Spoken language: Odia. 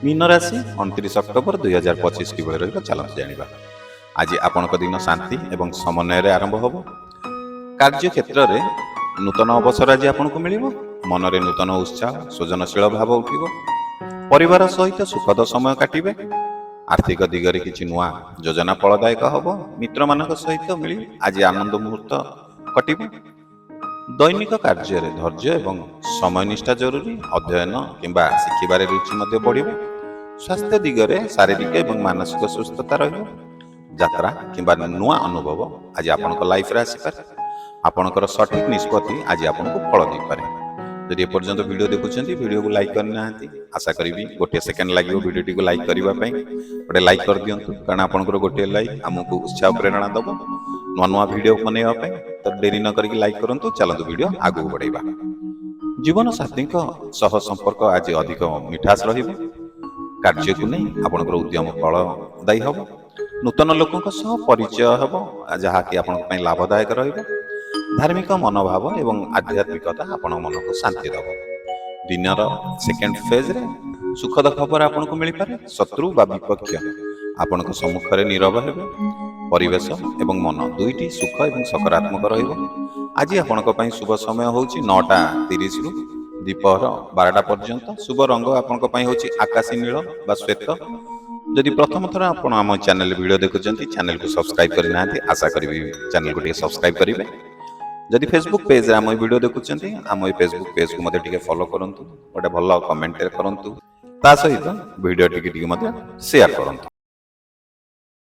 मीन राशि 29 अक्टोबर 2025 किभଳି ରହିବ ଚାଲନ୍ତୁ ଜାଣିବା। ଆଜି ଆପଣଙ୍କ ଦିନ ଶାନ୍ତି ଏବଂ ସମନ୍ୱୟରେ ଆରମ୍ଭ ହେବ। କାର୍ଯ୍ୟ କ୍ଷେତ୍ରରେ ନୂତନ ଅବସର ଆଜି ଆପଣଙ୍କୁ ମିଳିବ। ମନରେ ନୂତନ ଉତ୍ସାହ ସୃଜନଶୀଳ ଭାବ ଉଠିବ। ପରିବାର ସହିତ ସୁଖଦ ସମୟ କାଟିବେ। ଆର୍ଥିକ ଦିଗରେ କିଛି ନୂଆ ଯୋଜନା ଫଳଦାୟକ ହେବ। ମିତ୍ରମାନଙ୍କ ସହିତ ମିଳି ଆଜି ଆନନ୍ଦ ମୁହୂର୍ତ୍ତ କଟିବ। ଦୈନିକ କାର୍ଯ୍ୟରେ ଧୈର୍ଯ୍ୟ ଏବଂ ସମୟନିଷ୍ଠା ଜରୁରୀ। ଅଧ୍ୟୟନ କିମ୍ବା ଶିଖିବାରେ ରୁଚି ମଧ୍ୟ ବଢ଼ିବ। ସ୍ୱାସ୍ଥ୍ୟ ଦିଗରେ ଶାରୀରିକ ଏବଂ ମାନସିକ ସୁସ୍ଥତା ରହିବ। ଯାତ୍ରା କିମ୍ବା ନୂଆ ଅନୁଭବ ଆଜି ଆପଣଙ୍କ ଲାଇଫରେ ଆସିପାରେ। ଆପଣଙ୍କର ସଠିକ୍ ନିଷ୍ପତ୍ତି ଆଜି ଆପଣଙ୍କୁ ଫଳ ଦେଇପାରେ। ଯଦି ଏପର୍ଯ୍ୟନ୍ତ ଭିଡ଼ିଓ ଦେଖୁଛନ୍ତି, ଭିଡ଼ିଓକୁ ଲାଇକ୍ କରିନାହାନ୍ତି, ଆଶା କରିବି ଗୋଟିଏ ସେକେଣ୍ଡ ଲାଗିବ ଭିଡ଼ିଓଟିକୁ ଲାଇକ୍ କରିବା ପାଇଁ। ଗୋଟେ ଲାଇକ୍ କରିଦିଅନ୍ତୁ, କାରଣ ଆପଣଙ୍କର ଗୋଟିଏ ଲାଇକ୍ ଆମକୁ ଉତ୍ସାହ ପ୍ରେରଣା ଦେବ ନୂଆ ନୂଆ ଭିଡ଼ିଓ ବନେଇବା ପାଇଁ। ତ ଡେରି ନ କରିକି ଲାଇକ୍ କରନ୍ତୁ। ଚାଲନ୍ତୁ ଭିଡ଼ିଓ ଆଗକୁ ବଢ଼େଇବା। ଜୀବନସାଥୀଙ୍କ ସହ ସମ୍ପର୍କ ଆଜି ଅଧିକ ମିଠାସ୍ ରହିବ। କାର୍ଯ୍ୟକୁ ନେଇ ଆପଣଙ୍କର ଉଦ୍ୟମ ଫଳଦାୟୀ ହେବ। ନୂତନ ଲୋକଙ୍କ ସହ ପରିଚୟ ହେବ, ଯାହାକି ଆପଣଙ୍କ ପାଇଁ ଲାଭଦାୟକ ରହିବ। ଧାର୍ମିକ ମନୋଭାବ ଏବଂ ଆଧ୍ୟାତ୍ମିକତା ଆପଣଙ୍କ ମନକୁ ଶାନ୍ତି ଦେବ। ଦିନର ସେକେଣ୍ଡ ଫେଜ୍ରେ ସୁଖଦ ଖବର ଆପଣଙ୍କୁ ମିଳିପାରେ। ଶତ୍ରୁ ବା ବିପକ୍ଷ ଆପଣଙ୍କ ସମ୍ମୁଖରେ ନୀରବ ହେବେ। ପରିବେଶ ଏବଂ ମନ ଦୁଇଟି ସୁଖ ଏବଂ ସକାରାତ୍ମକ ରହିବ। ଆଜି ଆପଣଙ୍କ ପାଇଁ ଶୁଭ ସମୟ ହେଉଛି 9:30ରୁ ଦ୍ୱିପହର 12ଟା ପର୍ଯ୍ୟନ୍ତ। ଶୁଭ ରଙ୍ଗ ଆପଣଙ୍କ ପାଇଁ ହେଉଛି ଆକାଶୀ ନୀଳ ବା ଶ୍ୱେତ। ଯଦି ପ୍ରଥମ ଥର ଆପଣ ଆମ ଚ୍ୟାନେଲରେ ଭିଡ଼ିଓ ଦେଖୁଛନ୍ତି, ଚ୍ୟାନେଲକୁ ସବସ୍କ୍ରାଇବ୍ କରିନାହାନ୍ତି, ଆଶା କରିବି ଚ୍ୟାନେଲକୁ ଟିକେ ସବସ୍କ୍ରାଇବ୍ କରିବେ। ଯଦି ଫେସବୁକ୍ ପେଜ୍ରେ ଆମ ଏ ଭିଡ଼ିଓ ଦେଖୁଛନ୍ତି, ଆମ ଏ ଫେସବୁକ୍ ପେଜ୍କୁ ମଧ୍ୟ ଟିକେ ଫଲୋ କରନ୍ତୁ। ଗୋଟେ ଭଲ କମେଣ୍ଟ କରନ୍ତୁ। ତା ସହିତ ଭିଡ଼ିଓଟିକୁ ଟିକେ ମଧ୍ୟ ସେୟାର କରନ୍ତୁ।